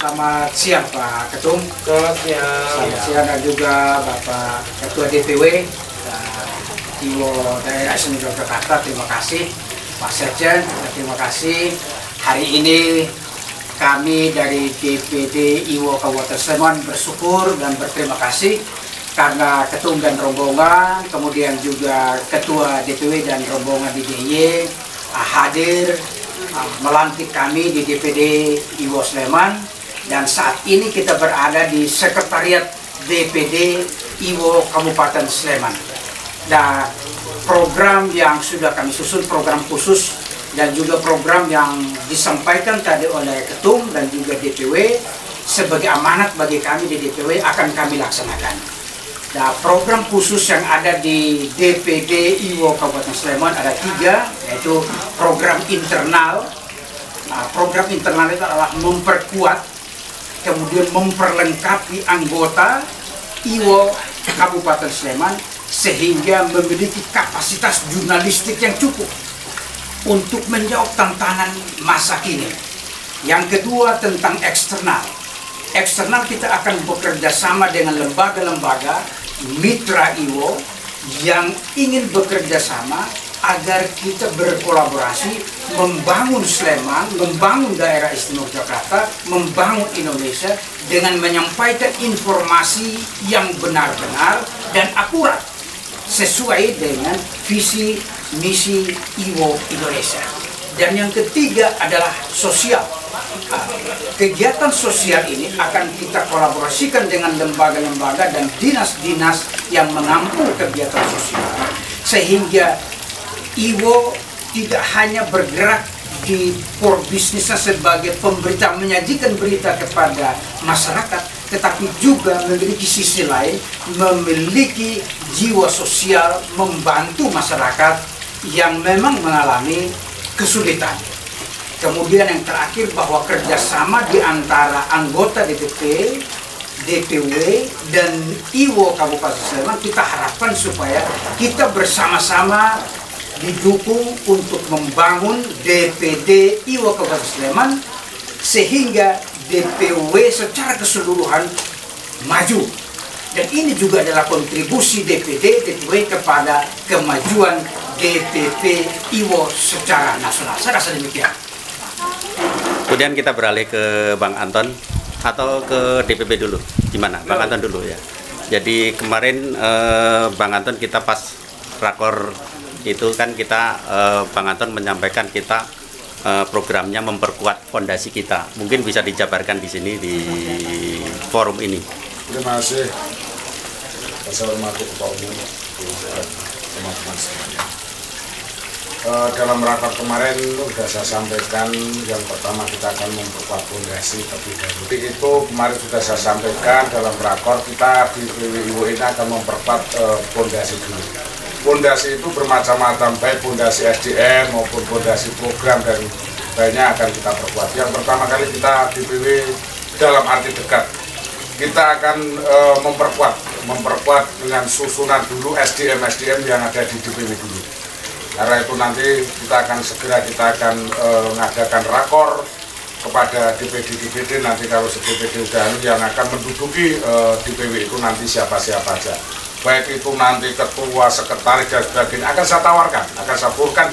Selamat siang Pak Ketum. Selamat siang. Selamat siang dan juga Bapak Ketua DPW Iwo Daerah Istimewa Yogyakarta. Terima kasih Pak Sekjen. Terima kasih. Hari ini kami dari DPD Iwo Kabupaten Sleman bersyukur dan berterima kasih karena ketum dan rombongan, kemudian juga ketua DPW dan rombongan di DIY hadir melantik kami di DPD Iwo Sleman, dan saat ini kita berada di Sekretariat DPD Iwo Kabupaten Sleman. Dan program yang sudah kami susun, program khusus dan juga program yang disampaikan tadi oleh ketum dan juga DPW sebagai amanat bagi kami di DPW akan kami laksanakan. Nah, program khusus yang ada di DPD Iwo Kabupaten Sleman ada 3, yaitu program internal. Nah, program internal itu adalah memperkuat, kemudian memperlengkapi anggota Iwo Kabupaten Sleman sehingga memiliki kapasitas jurnalistik yang cukup untuk menjawab tantangan masa kini. Yang kedua tentang eksternal. Eksternal kita akan bekerja sama dengan lembaga-lembaga mitra Iwo yang ingin bekerja sama agar kita berkolaborasi membangun Sleman, membangun daerah istimewa Yogyakarta, membangun Indonesia dengan menyampaikan informasi yang benar-benar dan akurat sesuai dengan visi misi Iwo Indonesia. Dan yang ketiga adalah sosial. Kegiatan sosial ini akan kita kolaborasikan dengan lembaga-lembaga dan dinas-dinas yang menampung kegiatan sosial, sehingga Iwo tidak hanya bergerak di core bisnisnya sebagai pemberita, menyajikan berita kepada masyarakat, tetapi juga memiliki sisi lain, memiliki jiwa sosial, membantu masyarakat yang memang mengalami kesulitan. Kemudian yang terakhir bahwa kerjasama di antara anggota DPP, DPW, dan Iwo Kabupaten Sleman kita harapkan supaya kita bersama-sama didukung untuk membangun DPD Iwo Kabupaten Sleman sehingga DPW secara keseluruhan maju. Dan ini juga adalah kontribusi DPD, DPW kepada kemajuan DPP Iwo secara nasional. Saya rasa demikian. Kemudian kita beralih ke Bang Anton atau ke DPP dulu. Gimana? Bang Anton dulu ya. Jadi kemarin Bang Anton kita pas rakor itu kan kita Bang Anton menyampaikan kita programnya memperkuat fondasi kita. Mungkin bisa dijabarkan di sini di forum ini. Terima kasih. Saya hormati Ketua Umum, teman-teman semuanya. Dalam rapat kemarin sudah saya sampaikan yang pertama kita akan memperkuat fondasi terlebih dahulu. Itu kemarin sudah saya sampaikan dalam rakor kita di PWIO ini akan memperkuat fondasi dulu. Fondasi itu bermacam-macam, baik fondasi SDM maupun fondasi program dan lainnya akan kita perkuat. Yang pertama kali kita di PW dalam arti dekat, kita akan memperkuat dengan susunan dulu SDM yang ada di DPW dulu. Karena itu nanti kita akan mengadakan rakor kepada DPD nanti kalau DPD udah yang akan menduduki DPW itu nanti siapa-siapa aja. Baik itu nanti ketua, sekretaris dan sebagainya akan saya tawarkan, akan saya burkan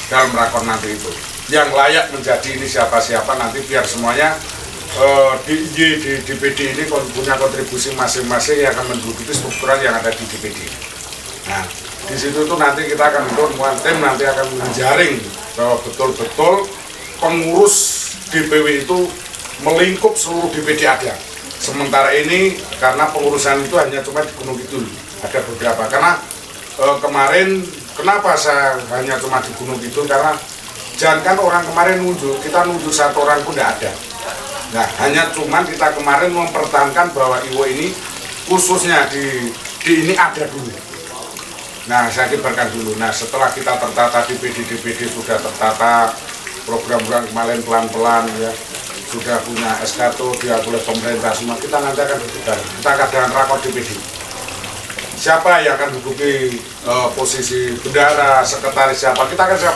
dalam rakor nanti itu. Yang layak menjadi ini siapa-siapa nanti biar semuanya di DPD ini punya kontribusi masing-masing yang akan menduduki struktural yang ada di DPD. Nah, di situ tuh nanti kita akan bentuk tim nanti akan menjaring bahwa betul-betul pengurus DPW itu melingkup seluruh DPD ada. Sementara ini karena pengurusan itu hanya cuma di Gunung Kidul, ada beberapa. Karena kemarin kenapa saya hanya cuma di Gunung Kidul, karena jangankan orang kemarin nunjuk, kita nunjuk satu orang pun tidak ada. Nah, hanya cuman kita kemarin mempertahankan bahwa Iwo ini khususnya di ini ada dulu. Nah, saya kibarkan dulu. Nah, setelah kita tertata DPD sudah tertata, program-program kemarin pelan-pelan ya, sudah punya SK diakui oleh pemerintah semua, kita nanti akan berdebat. Kita akan dengan rakor DPD. Siapa yang akan menduduki posisi bendara, sekretaris siapa, kita akan saya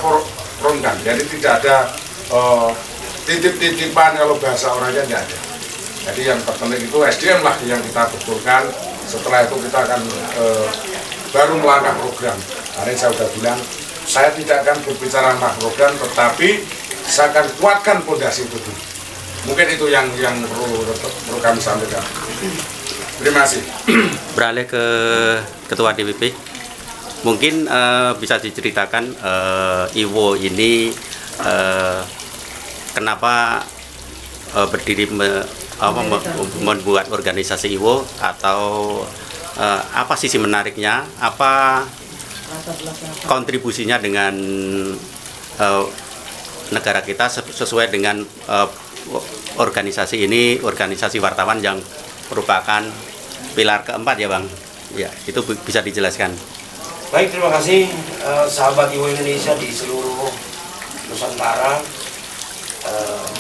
ronkan. Jadi tidak ada titip-titipan, kalau bahasa orangnya tidak ada. Jadi yang terpenting itu SDM lah yang kita betulkan. Setelah itu kita akan baru melangkah program. Hari saya sudah bilang, saya tidak akan berbicara tentang program, tetapi saya akan kuatkan fondasi itu dulu. Mungkin itu yang perlu kami sampaikan. Terima kasih. Beralih ke Ketua DPP, mungkin bisa diceritakan IWO ini kenapa berdiri membuat organisasi IWO, atau apa sisi menariknya, apa kontribusinya dengan negara kita sesuai dengan organisasi ini, organisasi wartawan yang merupakan pilar keempat ya Bang. Ya, itu bisa dijelaskan. Baik, terima kasih sahabat IWO Indonesia di seluruh Nusantara,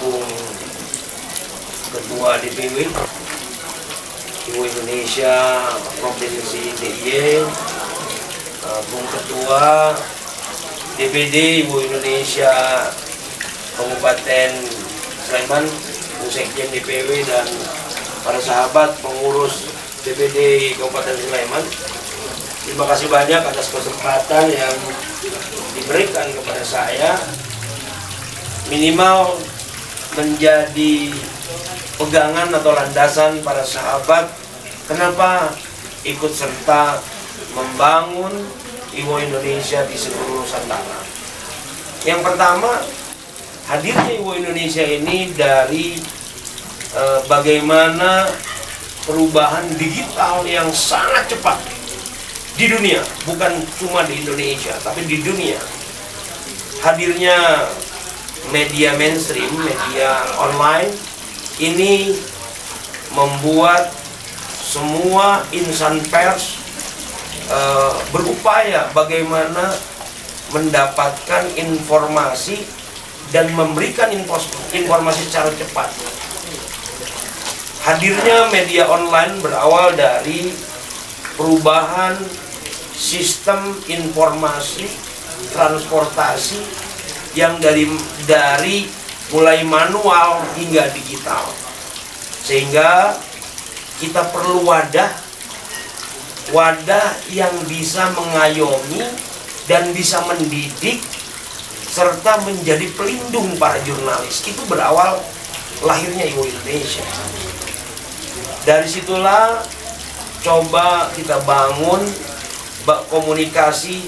Bung Ketua DPW IWO Indonesia Provinsi DIY, Bung Ketua DPD IWO Indonesia Kabupaten Sleman, Bung Sekjen DPW, dan para sahabat pengurus DPD Kabupaten Sleman. Terima kasih banyak atas kesempatan yang diberikan kepada saya, minimal menjadi pegangan atau landasan para sahabat kenapa ikut serta membangun IWO Indonesia di seluruh Nusantara. Yang pertama, hadirnya IWO Indonesia ini dari bagaimana perubahan digital yang sangat cepat di dunia, bukan cuma di Indonesia, tapi di dunia. Hadirnya media mainstream, media online, ini membuat semua insan pers berupaya bagaimana mendapatkan informasi dan memberikan informasi secara cepat. Hadirnya media online berawal dari perubahan sistem informasi transportasi yang dari mulai manual hingga digital, sehingga kita perlu wadah yang bisa mengayomi dan bisa mendidik serta menjadi pelindung para jurnalis. Itu berawal lahirnya IWO Indonesia. Dari situlah coba kita bangun komunikasi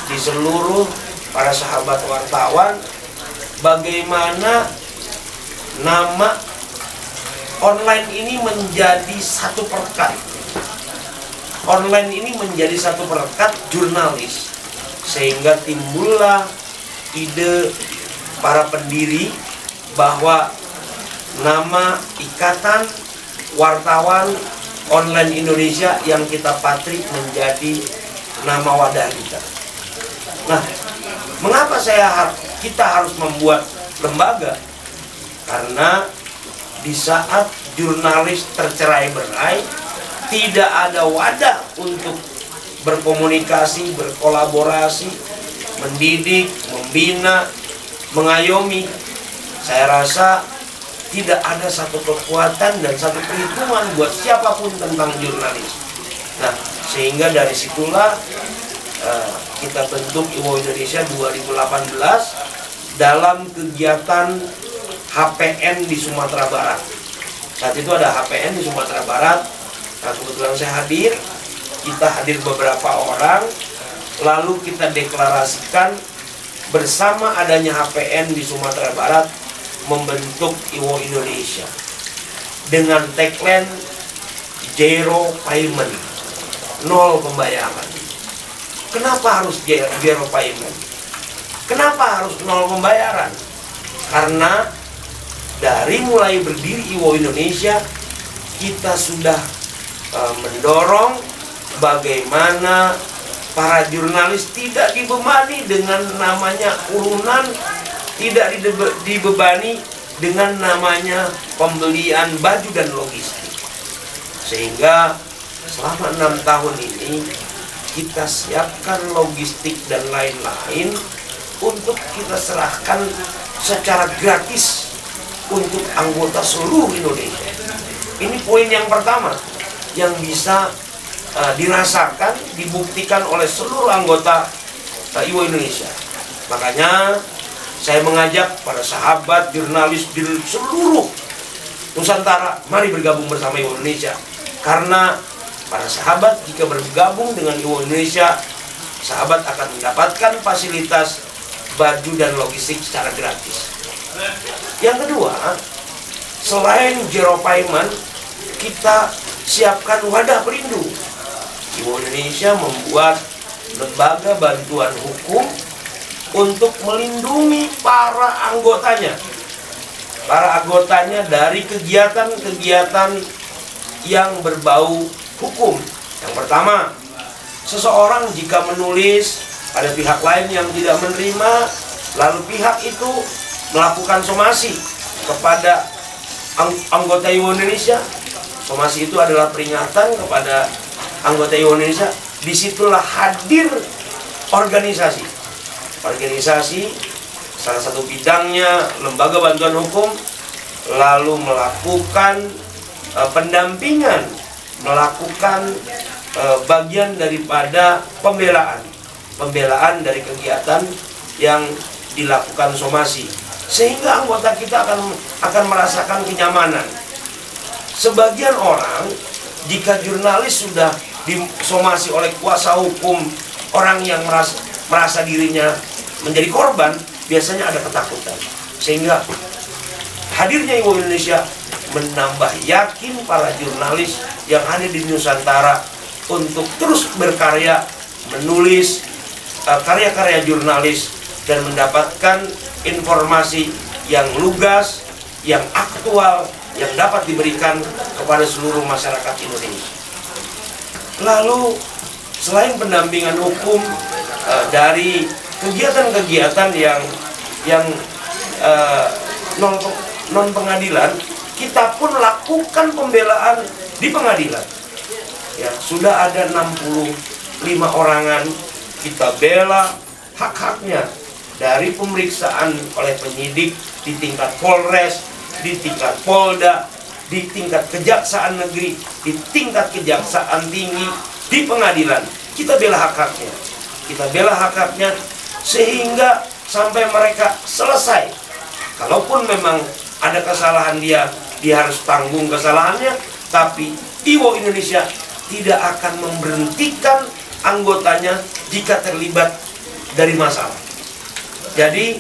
di seluruh para sahabat wartawan, bagaimana nama online ini menjadi satu perekat. Online ini menjadi satu perekat jurnalis, sehingga timbullah ide para pendiri bahwa nama Ikatan Wartawan Online Indonesia yang kita patrik menjadi nama wadah kita. Nah, mengapa kita harus membuat lembaga? Karena di saat jurnalis tercerai-berai, tidak ada wadah untuk berkomunikasi, berkolaborasi, mendidik, membina, mengayomi. Saya rasa tidak ada satu kekuatan dan satu perhitungan buat siapapun tentang jurnalis. Nah, sehingga dari situlah kita bentuk IWO Indonesia 2018 dalam kegiatan HPN di Sumatera Barat. Saat itu ada HPN di Sumatera Barat. Nah, kebetulan saya hadir, kita hadir beberapa orang, lalu kita deklarasikan bersama adanya HPN di Sumatera Barat membentuk IWO Indonesia dengan tagline Zero Payment, nol pembayaran. Kenapa harus zero payment? Kenapa harus nol pembayaran? Karena dari mulai berdiri IWO Indonesia, kita sudah mendorong bagaimana para jurnalis tidak dibebani dengan namanya urunan, tidak dibebani dengan namanya pembelian baju dan logistik. Sehingga selama 6 tahun ini kita siapkan logistik dan lain-lain untuk kita serahkan secara gratis untuk anggota seluruh Indonesia. Ini poin yang pertama yang bisa dirasakan, dibuktikan oleh seluruh anggota IWO Indonesia. Makanya saya mengajak para sahabat jurnalis di seluruh Nusantara, mari bergabung bersama IWO Indonesia. Karena para sahabat jika bergabung dengan IWO Indonesia, sahabat akan mendapatkan fasilitas baju dan logistik secara gratis. Yang kedua, selain zero payment, kita siapkan wadah pelindung. IWO Indonesia membuat lembaga bantuan hukum untuk melindungi para anggotanya. Para anggotanya dari kegiatan-kegiatan yang berbau hukum. Yang pertama, seseorang jika menulis pada pihak lain yang tidak menerima, lalu pihak itu melakukan somasi kepada anggota IWO Indonesia. Somasi itu adalah peringatan kepada anggota IWO Indonesia. Disitulah hadir organisasi, salah satu bidangnya lembaga bantuan hukum, lalu melakukan pendampingan, melakukan bagian daripada pembelaan dari kegiatan yang dilakukan somasi, sehingga anggota kita akan merasakan kenyamanan. Sebagian orang, jika jurnalis sudah disomasi oleh kuasa hukum, orang yang merasa dirinya menjadi korban, biasanya ada ketakutan. Sehingga hadirnya IWO Indonesia menambah yakin para jurnalis yang ada di Nusantara untuk terus berkarya, menulis karya-karya jurnalis dan mendapatkan informasi yang lugas, yang aktual, yang dapat diberikan kepada seluruh masyarakat Indonesia. Lalu selain pendampingan hukum dari kegiatan-kegiatan yang non pengadilan, kita pun lakukan pembelaan di pengadilan. Ya, sudah ada 65 orangan kita bela hak-haknya dari pemeriksaan oleh penyidik di tingkat Polres, di tingkat Polda, di tingkat Kejaksaan Negeri, di tingkat Kejaksaan Tinggi, di pengadilan. Kita bela hak-haknya. Kita bela hak-haknya sehingga sampai mereka selesai. Kalaupun memang ada kesalahan dia harus tanggung kesalahannya, tapi IWO Indonesia tidak akan memberhentikan anggotanya jika terlibat dari masalah. Jadi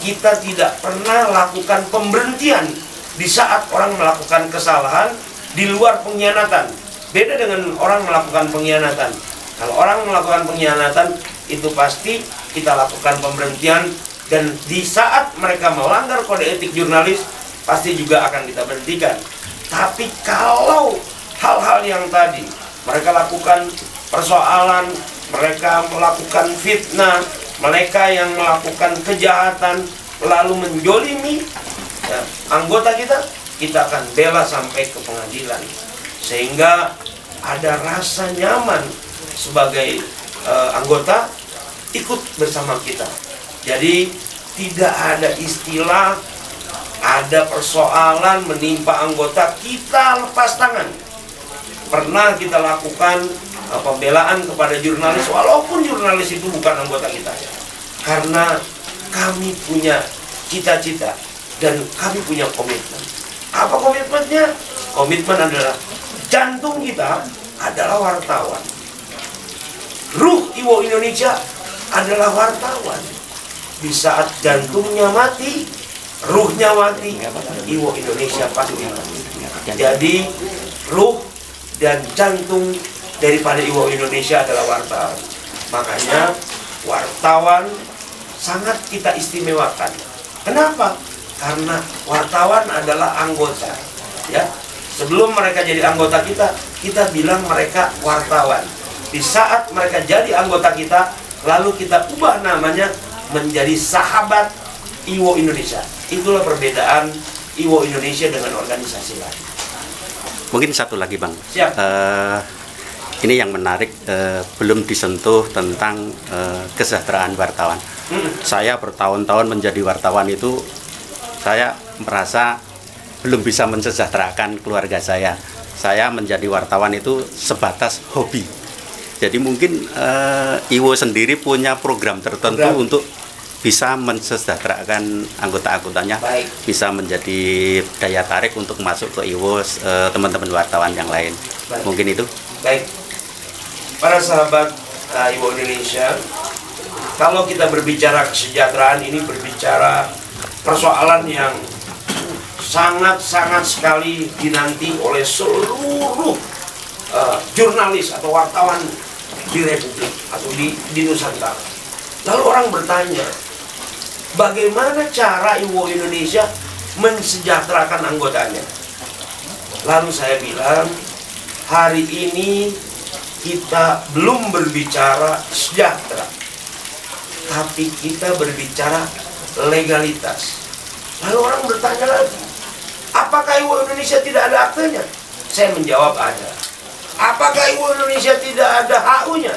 kita tidak pernah lakukan pemberhentian di saat orang melakukan kesalahan di luar pengkhianatan. Beda dengan orang melakukan pengkhianatan. Kalau orang melakukan pengkhianatan, itu pasti kita lakukan pemberhentian, dan di saat mereka melanggar kode etik jurnalis, pasti juga akan kita berhentikan. Tapi kalau hal-hal yang tadi mereka lakukan persoalan, mereka melakukan fitnah, mereka yang melakukan kejahatan, lalu menjolimi anggota kita akan bela sampai ke pengadilan, sehingga ada rasa nyaman sebagai anggota ikut bersama kita. Jadi tidak ada istilah ada persoalan menimpa anggota kita lepas tangan. Pernah kita lakukan pembelaan kepada jurnalis, walaupun jurnalis itu bukan anggota kita, karena kami punya cita-cita dan kami punya komitmen. Apa komitmennya? Komitmen adalah jantung kita adalah wartawan. Ruh IWO Indonesia adalah wartawan. Di saat jantungnya mati, ruhnya mati, IWO Indonesia pasti mati. Jadi ruh dan jantung daripada IWO Indonesia adalah wartawan. Makanya wartawan sangat kita istimewakan. Kenapa? Karena wartawan adalah anggota. Ya, sebelum mereka jadi anggota kita bilang mereka wartawan. Di saat mereka jadi anggota kita, lalu kita ubah namanya menjadi sahabat IWO Indonesia. Itulah perbedaan IWO Indonesia dengan organisasi lain. Mungkin satu lagi, Bang. Siap. Ini yang menarik, belum disentuh tentang kesejahteraan wartawan. Saya bertahun-tahun menjadi wartawan itu, saya merasa belum bisa mensejahterakan keluarga saya. Saya menjadi wartawan itu sebatas hobi. Jadi mungkin Iwo sendiri punya program tertentu untuk bisa mensejahterakan anggota-anggotanya, bisa menjadi daya tarik untuk masuk ke Iwo teman-teman wartawan yang lain. Baik. Mungkin itu. Baik, para sahabat Iwo Indonesia, kalau kita berbicara kesejahteraan ini berbicara persoalan yang sangat-sangat sekali dinanti oleh seluruh jurnalis atau wartawan di Republik atau di Nusantara. Lalu orang bertanya, bagaimana cara Iwo Indonesia mensejahterakan anggotanya? Lalu saya bilang, hari ini kita belum berbicara sejahtera, tapi kita berbicara legalitas. Lalu orang bertanya lagi, apakah Iwo Indonesia tidak ada aktenya? Saya menjawab ada. Apakah Iwo Indonesia tidak ada HU-nya?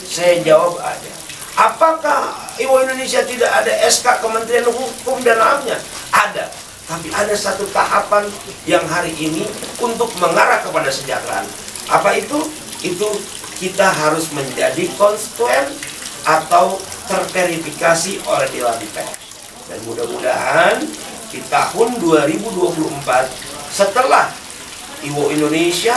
Saya jawab ada. Apakah Iwo Indonesia tidak ada SK Kementerian Hukum dan HAM-nya? Ada. Tapi ada satu tahapan yang hari ini untuk mengarah kepada kesejahteraan. Apa itu? Itu kita harus menjadi konstituen atau terverifikasi oleh Dewan Pers. Dan mudah-mudahan di tahun 2024 setelah Iwo Indonesia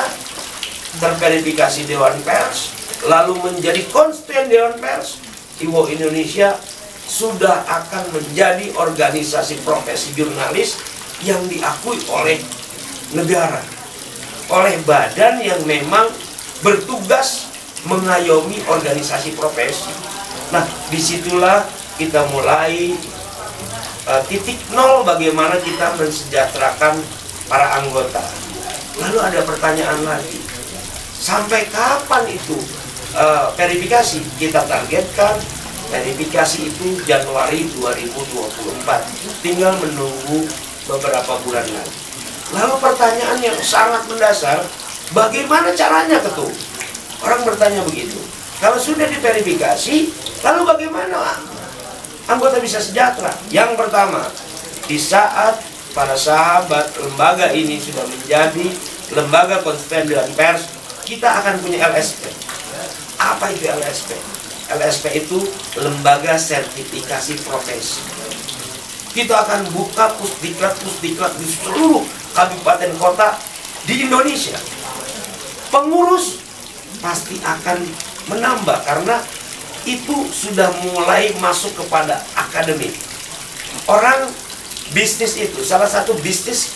terverifikasi Dewan Pers lalu menjadi konstituen Dewan Pers, Iwo Indonesia sudah akan menjadi organisasi profesi jurnalis yang diakui oleh negara, oleh badan yang memang bertugas mengayomi organisasi profesi. Nah, disitulah kita mulai titik nol bagaimana kita mensejahterakan para anggota. Lalu ada pertanyaan lagi, sampai kapan itu verifikasi? Kita targetkan verifikasi itu Januari 2024, tinggal menunggu beberapa bulan lagi. Lalu pertanyaan yang sangat mendasar, bagaimana caranya Ketua? Orang bertanya begitu. Kalau sudah diverifikasi, lalu bagaimana anggota bisa sejahtera? Yang pertama, di saat para sahabat lembaga ini sudah menjadi lembaga konstituen Dewan Pers, kita akan punya LSP. Apa itu LSP? LSP itu lembaga sertifikasi profesi. Kita akan buka pusdiklat di seluruh kabupaten kota di Indonesia. Pengurus pasti akan menambah karena itu sudah mulai masuk kepada akademik. Orang bisnis itu salah satu bisnis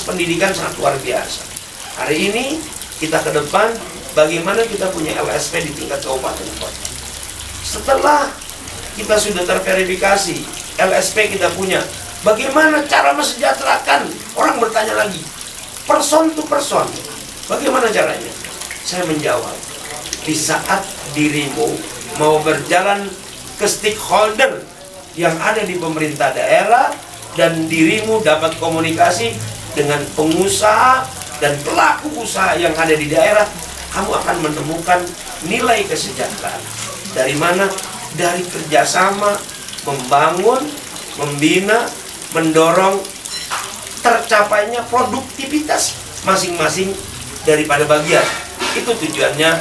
pendidikan sangat luar biasa. Hari ini kita ke depan bagaimana kita punya LSP di tingkat kabupaten kota. Setelah kita sudah terverifikasi LSP kita punya, bagaimana cara mesejahterakan? Orang bertanya lagi, person to person, bagaimana caranya? Saya menjawab, di saat dirimu mau berjalan ke stakeholder yang ada di pemerintah daerah dan dirimu dapat komunikasi dengan pengusaha dan pelaku usaha yang ada di daerah, kamu akan menemukan nilai kesejahteraan. Dari mana? Dari kerjasama, membangun, membina, mendorong tercapainya produktivitas masing-masing daripada bagian. Itu tujuannya,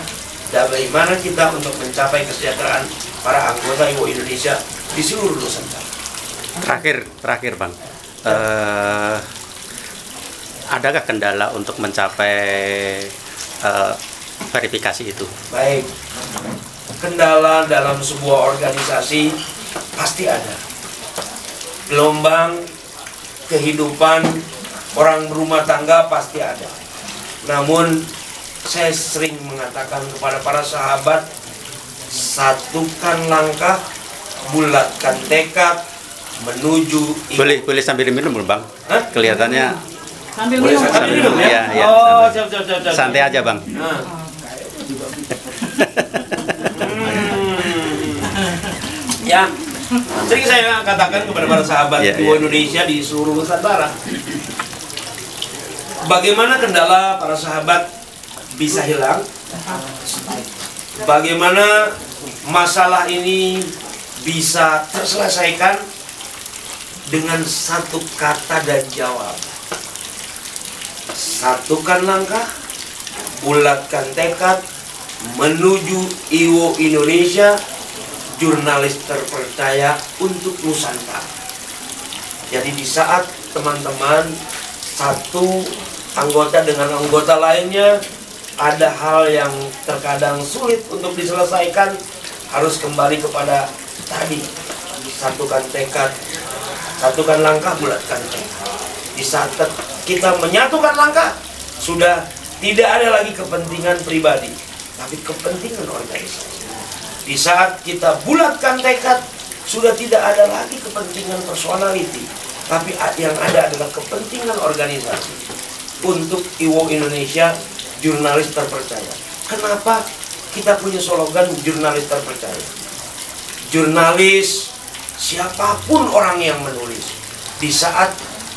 bagaimana kita untuk mencapai kesejahteraan para anggota Iwo Indonesia di seluruh Nusantara. Terakhir Bang, adakah kendala untuk mencapai verifikasi itu? Baik, kendala dalam sebuah organisasi pasti ada. Gelombang kehidupan orang berumah tangga pasti ada. Namun saya sering mengatakan kepada para sahabat, satukan langkah, bulatkan tekad menuju. Boleh sambil minum Bang? Hah? Kelihatannya Sambil Boleh minum. sambil minum ya? Ya, Oh, santai. siap. Santai aja Bang. Ya, sering saya katakan kepada para sahabat Iwo Indonesia di seluruh Nusantara, bagaimana kendala para sahabat bisa hilang, bagaimana masalah ini bisa terselesaikan dengan satu kata dan jawab. satukan langkah, bulatkan tekad menuju IWO Indonesia, jurnalis terpercaya untuk Nusantara. Jadi di saat teman-teman satu anggota dengan anggota lainnya ada hal yang terkadang sulit untuk diselesaikan, harus kembali kepada tadi, satukan tekad, satukan langkah, bulatkan tekad. Di saat kita menyatukan langkah, sudah tidak ada lagi kepentingan pribadi, tapi kepentingan organisasi. Di saat kita bulatkan tekad, sudah tidak ada lagi kepentingan personality, tapi yang ada adalah kepentingan organisasi untuk IWO Indonesia, jurnalis terpercaya. Kenapa kita punya slogan jurnalis terpercaya? Jurnalis, siapapun orang yang menulis, di saat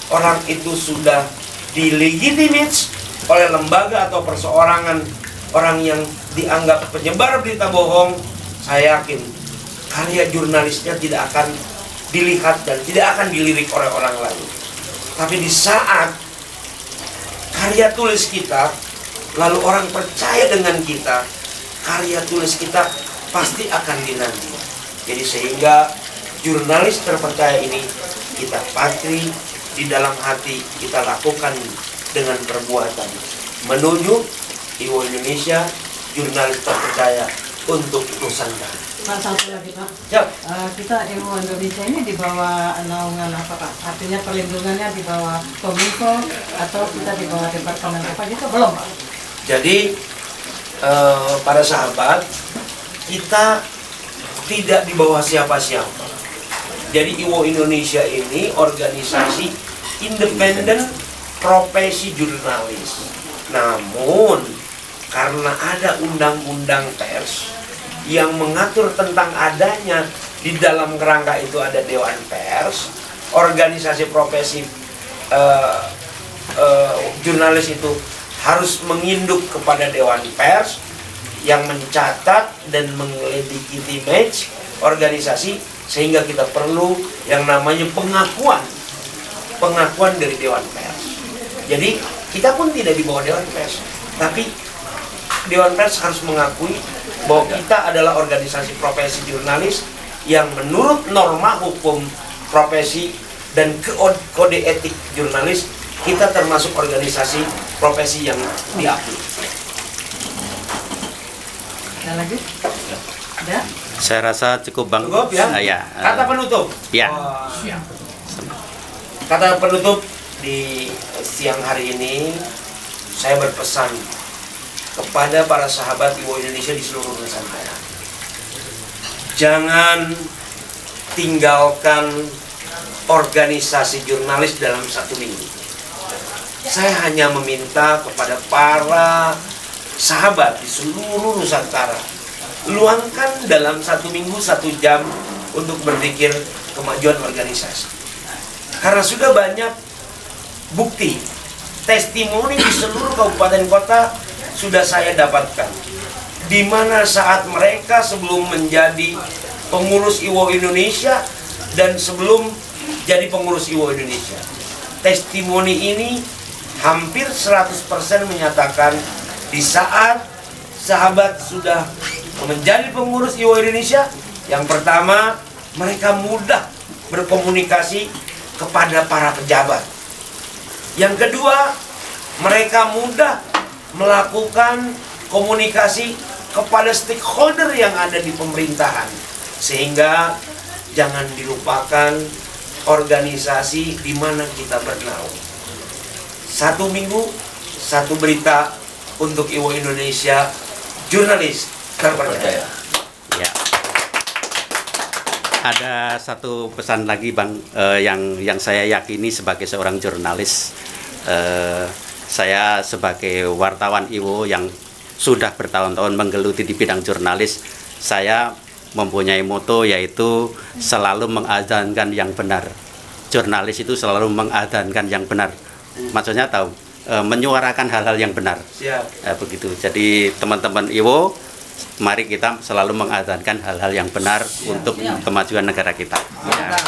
orang itu sudah dilegitimate oleh lembaga atau perseorangan orang yang dianggap penyebar berita bohong, saya yakin karya jurnalisnya tidak akan dilihat dan tidak akan dilirik oleh orang lain. Tapi di saat karya tulis kita, lalu orang percaya dengan kita, karya tulis kita pasti akan dinanti. Jadi sehingga jurnalis terpercaya ini kita patri di dalam hati, kita lakukan dengan perbuatan menuju IWO Indonesia, jurnalis terpercaya untuk Nusantara. Pak, satu lagi Pak. Siap. Kita IWO Indonesia ini di bawah naungan apa Pak? Artinya perlindungannya di bawah Kominfo atau kita di bawah departemen apa gitu belum Pak? Jadi para sahabat, kita tidak di bawah siapa-siapa. Jadi IWO Indonesia ini organisasi independen profesi jurnalis. Namun karena ada undang-undang pers yang mengatur tentang adanya di dalam kerangka itu ada Dewan Pers, organisasi profesi jurnalis itu harus menginduk kepada Dewan Pers yang mencatat dan melegitimate organisasi, sehingga kita perlu yang namanya pengakuan dari Dewan Pers. Jadi kita pun tidak di bawah Dewan Pers, tapi Dewan Pers harus mengakui bahwa kita adalah organisasi profesi jurnalis yang menurut norma hukum profesi dan kode etik jurnalis, kita termasuk organisasi profesi yang diakui. Ada lagi? Ada? Saya rasa cukup Bang. Cukup ya? Kata penutup. Ya. Kata penutup di siang hari ini, saya berpesan kepada para sahabat IWO Indonesia di seluruh Nusantara. Jangan tinggalkan organisasi jurnalis dalam 1 minggu. Saya hanya meminta kepada para sahabat di seluruh Nusantara, luangkan dalam 1 minggu 1 jam untuk berpikir kemajuan organisasi. Karena sudah banyak bukti, testimoni di seluruh kabupaten kota sudah saya dapatkan, di mana saat mereka sebelum menjadi pengurus IWO Indonesia dan sebelum jadi pengurus IWO Indonesia, testimoni ini hampir 100% menyatakan di saat sahabat sudah menjadi pengurus IWO Indonesia, yang pertama mereka mudah berkomunikasi kepada para pejabat. Yang kedua, mereka mudah melakukan komunikasi kepada stakeholder yang ada di pemerintahan. Sehingga jangan dilupakan organisasi di mana kita bernaung. 1 minggu, 1 berita untuk IWO Indonesia, jurnalis terpercaya. Ya. Ada satu pesan lagi Bang, yang saya yakini sebagai seorang jurnalis. Saya sebagai wartawan IWO yang sudah bertahun-tahun menggeluti di bidang jurnalis, saya mempunyai moto yaitu selalu mengadzankan yang benar. Jurnalis itu selalu mengadzankan yang benar. Maksudnya tahu, menyuarakan hal-hal yang benar. Siap. Begitu. Jadi teman-teman IWO, mari kita selalu mengadzankan hal-hal yang benar untuk kemajuan negara kita. Ya.